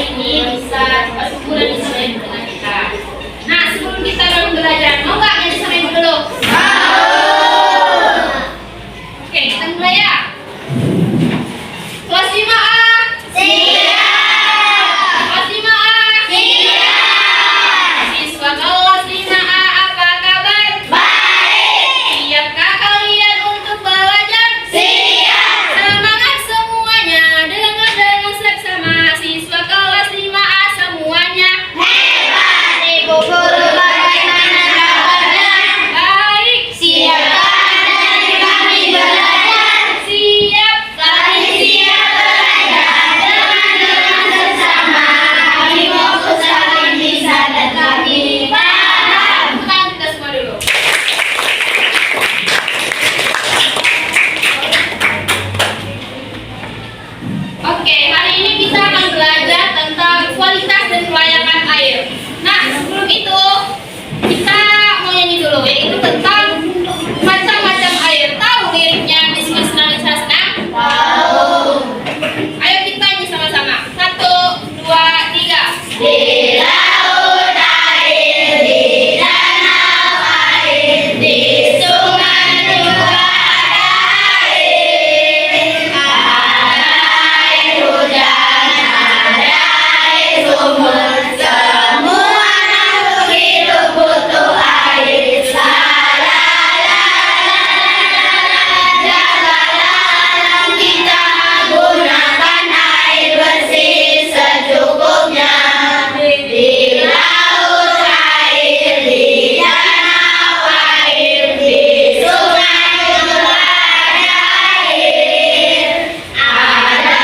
ini bisa cepat sembuh dan bisa main dengan kita. Nah, sebelum kita lalu belajar, mau nggak jadi sama ibu dulu? Oke, kita mulai ya. Kelas 5A. Siap. Kelas 5A. Siap. Siswa kelas 5A, apa kabar? Baik. Siapkah kalian untuk belajar? Siap. Semangat semuanya, dengan seksama. Siswa kelas 5A semuanya hebat. Ibu guru bagaimana kabarnya? Baik. Siap. Oke, hari ini kita akan belajar tentang kualitas dan kelayakan air. Nah, sebelum itu kita mau nyanyi dulu, yaitu tentang macam-macam air. Tahu liriknya Dismas Nalisa Senang? Tahu. Ayo kita nyanyi sama-sama. 1, 2, 3. Di laut air, di danau air, di sungai juga ada air. Ada air hujan, ada air sumur, semua makhluk hidup butuh air. Jaga alam kita, gunakan air bersih secukupnya. Di laut air, di danau air, di sungai juga ada air. Ada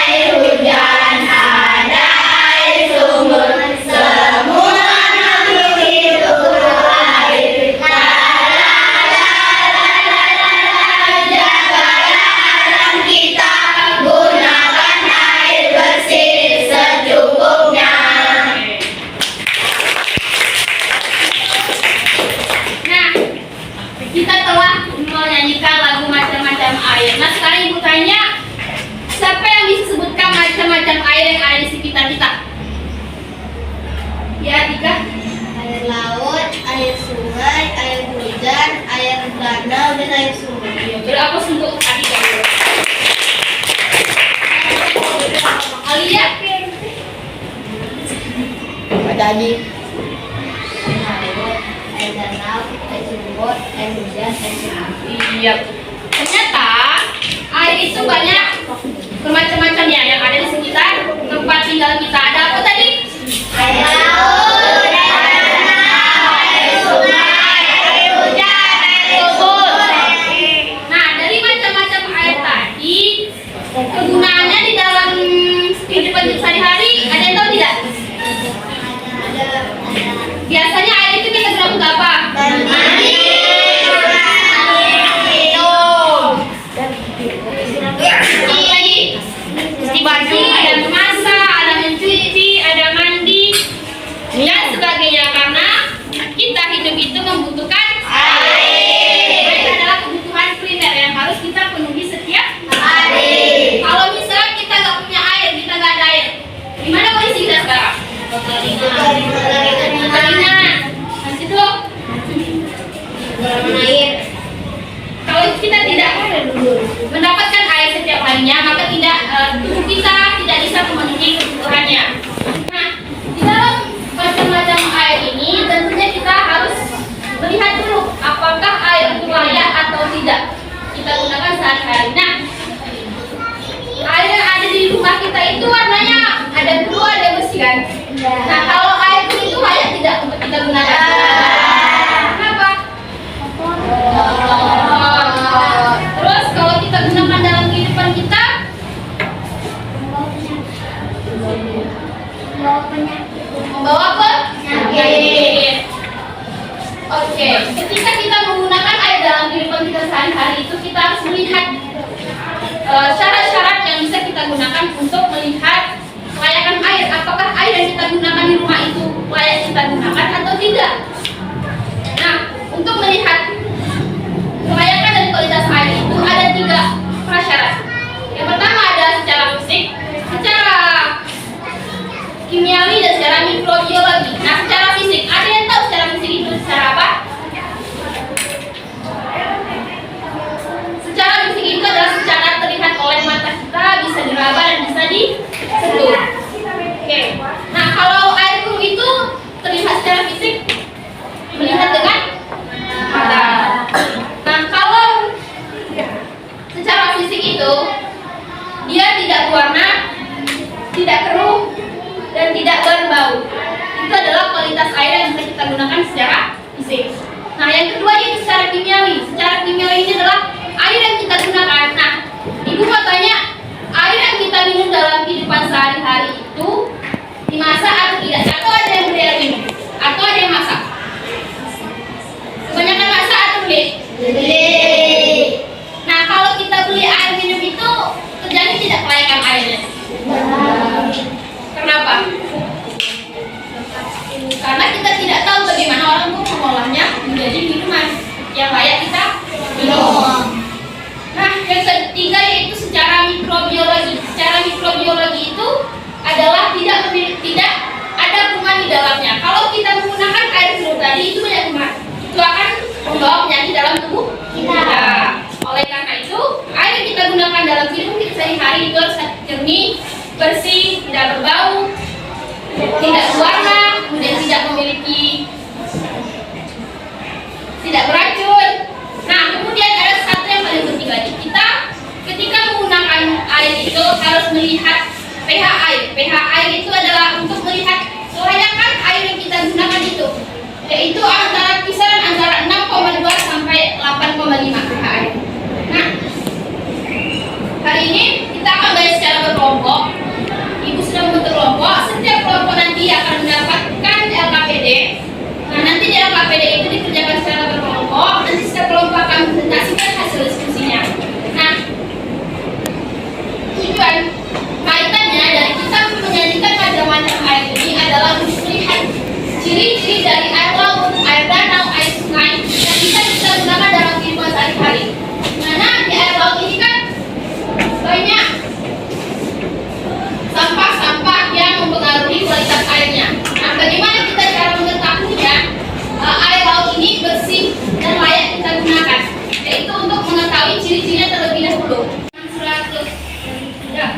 air hujan, ada air sumur, semua makhluk hidup butuh air. Jaga alam kita, gunakan air bersih secukupnya. Nah, kita telah menyanyikan lagu macam-macam air. Nah, sekarang ibu tanya, siapa yang bisa sebutkan macam-macam air yang ada di sekitar kita? Ya, Tika. Air laut, air sungai, air hujan, air danau, dan air sumur. Jadi aku untuk Atika dulu. Alia? Ada di air danau, air sumur, air hujan, air sungai. Iya. Ternyata air itu banyak bermacam-macamnya yang ada di sekitar tempat tinggal kita. Ada apa tadi? Air laut, air danau, air sungai, air hujan, air sumur. Nah, dari macam-macam air tadi, kegunaannya di dalam kehidupan sehari-hari, ada yang tahu tidak? Biasanya air itu kita gunakan untuk apa? Mandi, Minum. Apa lagi? Cuci baju, ada memasak, ada mencuci, ada mandi, dan sebagainya. Karena kita hidup itu membutuhkan air. Air adalah kebutuhan primer yang harus kita penuhi setiap hari. Kalau misalnya kita nggak punya air, kita nggak ada air, gimana kondisi kita sekarang? Kekeringan. Di situ air. kalau kita tidak mendapatkan air setiap harinya, maka tubuh kita tidak bisa memenuhi kebutuhannya. Nah, di dalam macam-macam air ini tentunya kita harus melihat dulu apakah air itu layak atau tidak kita gunakan sehari-hari. Nah, air yang ada di rumah kita itu warnanya ada biru, ada bersih kan? Nah, kalau air itu layak tidak untuk kita gunakan? Kenapa? Terus kalau kita gunakan dalam kehidupan kita, membawa penyakit. Oke, ketika kita menggunakan air dalam kehidupan kita sehari-hari itu, kita harus melihat syarat-syarat yang bisa kita gunakan untuk melihat kelayakan air. Apakah air yang kita gunakan di rumah itu layak kita gunakan atau tidak? Nah, untuk melihat kelayakan dan kualitas air itu ada 3 prasyarat. Yang pertama adalah secara fisik, secara kimiawi dan secara mikrobiologi. Nah, secara fisik, ada yang tahu secara fisik itu secara apa? Secara fisik itu adalah secara terlihat oleh mata kita, bisa diraba dan bisa disentuh. Oke. Nah, kalau air keruh itu terlihat secara fisik, melihat dengan mata. Nah, kalau secara fisik itu dia tidak berwarna, tidak keruh, dan tidak berbau. Itu adalah kualitas air yang bisa kita gunakan secara fisik. Nah, yang kedua yaitu secara kimiawi. Secara kimiawi ini adalah air yang kita gunakan. Nah, ibu mau tanya, air yang kita minum dalam kehidupan sehari-hari itu dimasak atau tidak? Atau ada yang beli air minum? Atau ada yang masak? Kebanyakan masak atau beli? Beli. Nah, kalau kita beli air minum itu terjadi tidak kelayakan airnya. Kenapa? Karena kita tidak tahu bagaimana orang itu mengolahnya menjadi minuman yang layak kita minum. Nah, yang ketiga yaitu secara mikrobiologi. Secara mikrobiologi itu adalah tidak ada kuman di dalamnya. Kalau kita menggunakan air keruh tadi itu banyak kuman, itu akan membawa penyakit dalam tubuh kita. Oleh karena itu, air yang kita gunakan dalam kehidupan kita sehari-hari itu harus jernih, bersih, tidak berbau, tidak berwarna, kemudian tidak beracun. Nah, kemudian ada satu yang paling penting lagi. Kita ketika menggunakan air itu harus melihat pH air. pH air itu adalah untuk melihat kelayakan air yang kita gunakan itu, yaitu kisaran antara 6,2 sampai 8,5 pH air. Nah, hari ini kita akan bahas secara berkelompok. Ibu sudah membentuk kelompok. Setiap kelompok nanti akan mendapatkan LKPD. Nah, nanti di LKPD itu dikerjakan secara berkelompok. Nanti setiap kelompok akan presentasikan hasil diskusinya. Nah, tujuan kaitannya dari kita menyajikan macam-macam air ini adalah untuk melihat ciri-ciri dari air laut, air danau, air sungai yang bisa kita gunakan dalam kehidupan sehari-hari. Mana di air laut ini kan banyak sampah-sampah yang mempengaruhi kualitas airnya. Nah, bagaimana kita cara mengetahuinya air laut ini bersih dan layak kita gunakan? Yaitu untuk mengetahui ciri-cirinya terlebih dahulu. 100. Ya.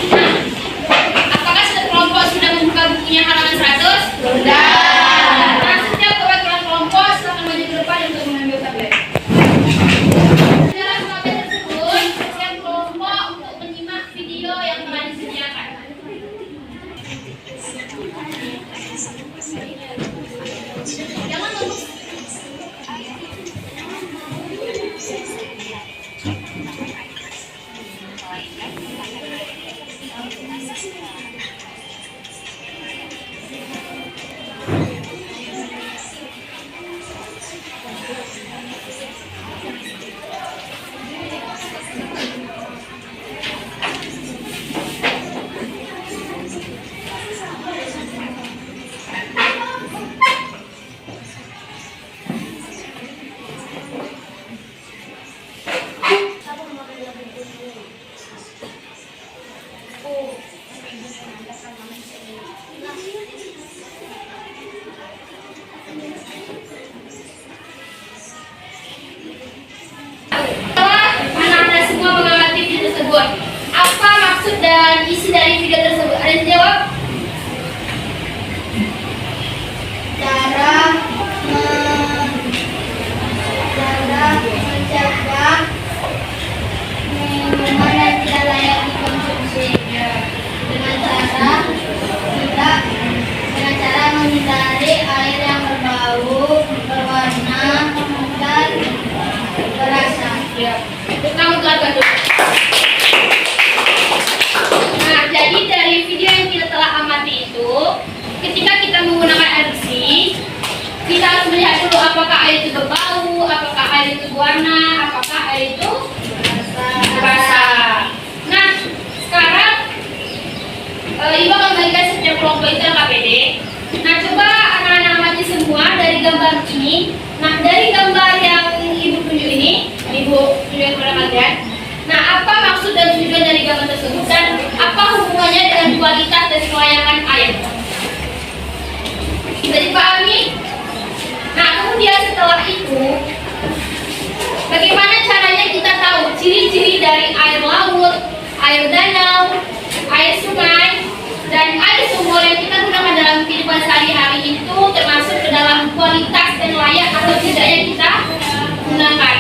Nah, apakah setiap kelompok sudah membuka bukunya halaman 100? Sudah. Nah, setiap perwakilan kelompok silakan maju ke depan untuk mengambil tablet. Dalam tablet tersebut, setiap kelompok untuk menyimak video yang telah disediakan. Jangan lupa. Anak-anak semua mengamati video tersebut. Apa maksud dan isi dari video tersebut? Ada yang jawab? Cara mencegah minuman yang tidak layak dikonsumsi dengan cara menghindari air yang berbau, berwarna, dan berasa. Tepuk tangan untuk Abah dulu. Nah, jadi dari video yang kita telah Dan apa hubungannya dengan kualitas dan kelayakan air? Bisa dipahami? Nah, kemudian setelah itu, bagaimana caranya kita tahu ciri-ciri dari air laut, air danau, air sungai, dan air sumur yang kita gunakan dalam kehidupan sehari-hari itu termasuk ke dalam kualitas dan layak atau tidaknya kita gunakan.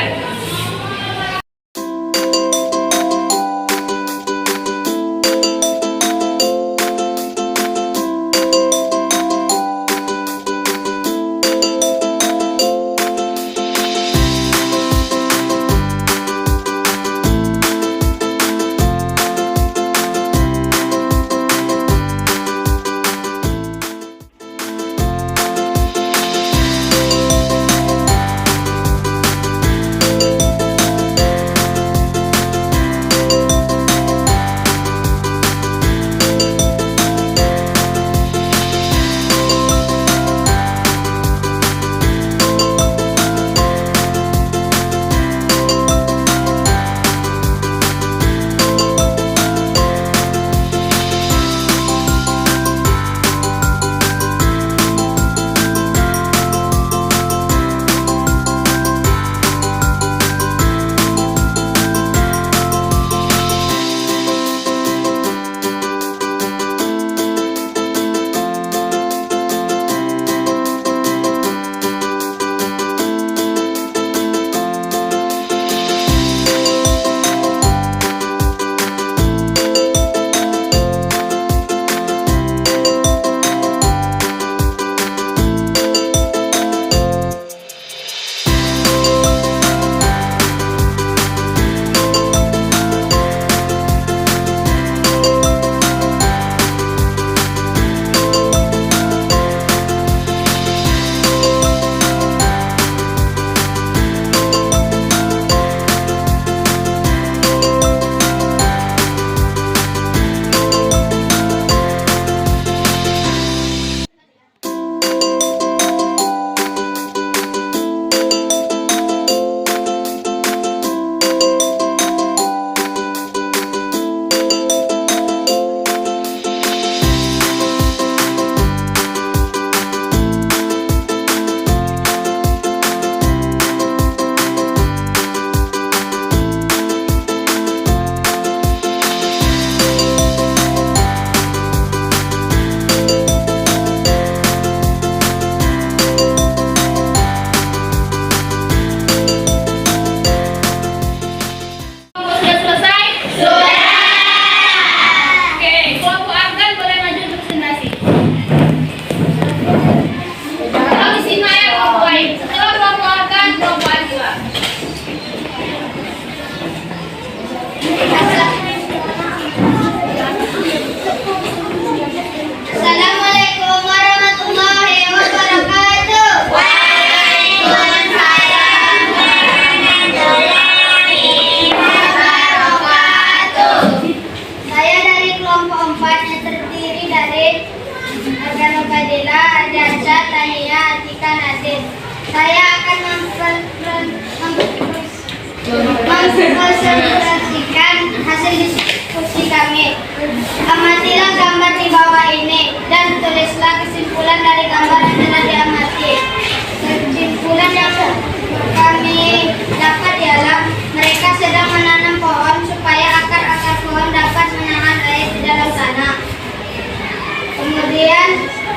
Assalamualaikum warahmatullahi wabarakatuh. Waalaikumsalam warahmatullahi wabarakatuh. Saya dari kelompok 4 yang terdiri dari Argan Ubadillah, Ardiansa, Tania, Atika, Nadine. Saya akan mempresentasikan hasil diskusi kami. Amatilah gambar di bawah ini dan tulislah kesimpulan dari gambar yang telah diamati. Kesimpulan yang kami dapat ialah mereka sedang menanam pohon supaya akar-akar pohon dapat menahan air di dalam tanah. Kemudian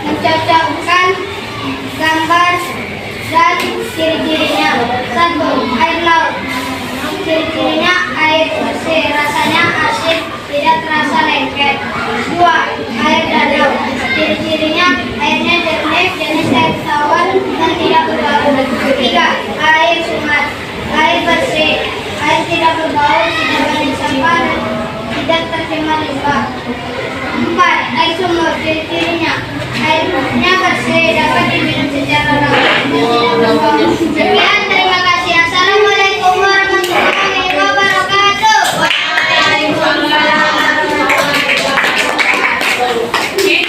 mencocokkan gambar dan ciri-cirinya. 1. Air laut. Ciri-cirinya air bersih, rasanya asin, tidak terasa lengket. 2. Air danau. Ciri-cirinya airnya jernih, jenis air tawar dan tidak berbau. 3. Air sungai. Air bersih, air tidak berbau, tidak banyak sampah dan tidak tercemar limbah. 4. Air sumur. Ciri-cirinya airnya bersih, dapat diminum secara langsung dan tidak berbau. Sekian, terima kasih. Assalamualaikum warahmatullahi wabarakatuh. Oke.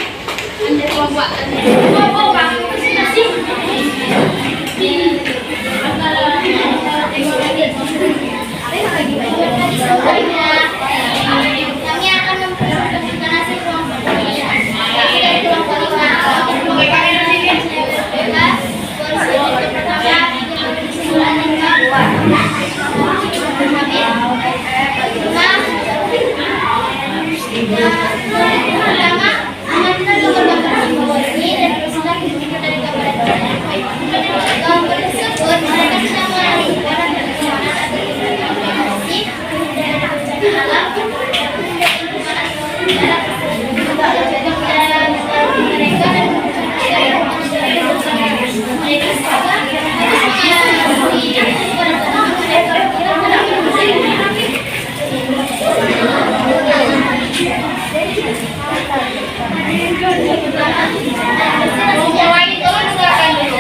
Mulai turun silakan dulu.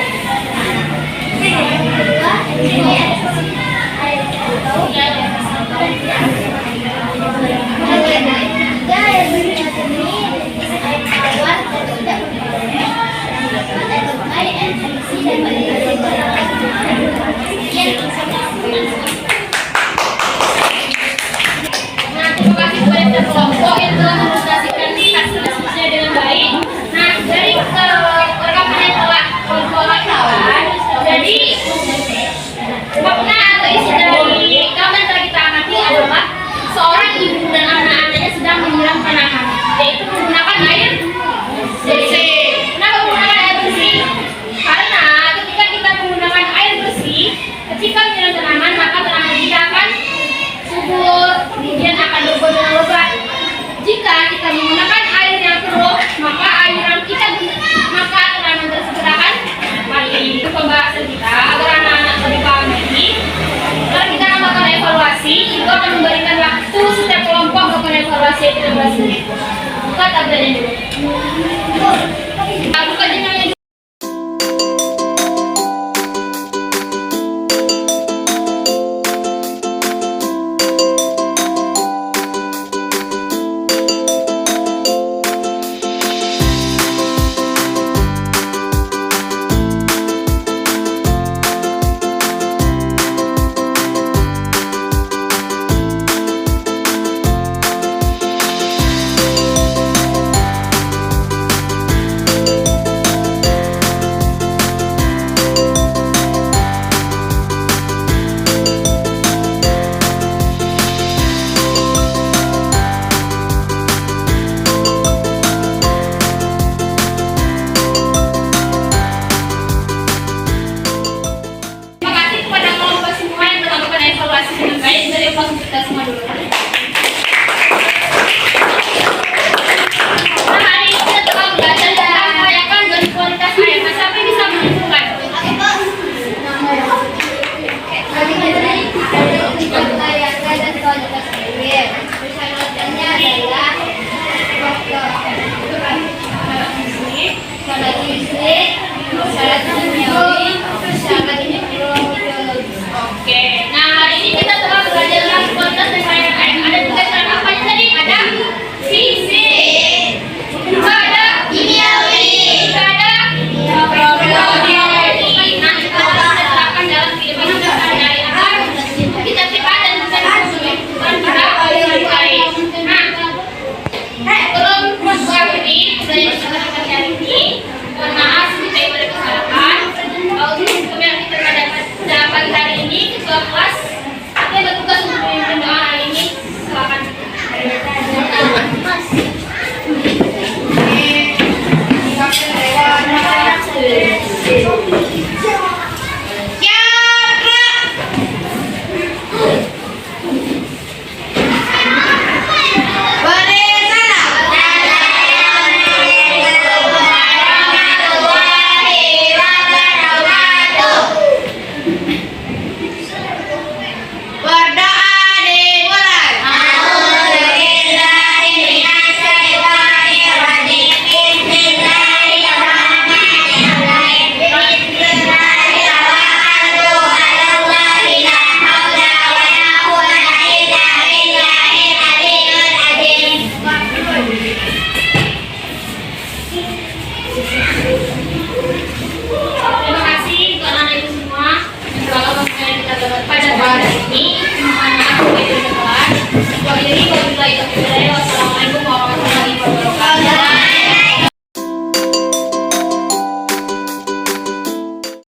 Nah, terima kasih kepada kelompok yang telah mendemonstrasikan hasil-hasilnya dengan baik. Nah, dari rekaman yang telah kelompok lakukan, jadi makna atau isi dari rekaman yang telah kita amati adalah seorang ibu dan anak-anaknya sedang menyiram tanaman, yaitu menggunakan air bersih. Kenapa menggunakan air bersih? Karena ketika kita menggunakan air bersih, ketika menyiram tanaman, maka tanaman kita akan subur, kemudian akan berbuah dengan lebat. Jika kita menggunakan air yang keruh, maka tanaman tersebut akan mati. Itu pembahasan kita agar anak-anak lebih paham lagi. Kalau kita akan melakukan evaluasi, itu akan memberikan waktu setiap kelompok melakukan evaluasi.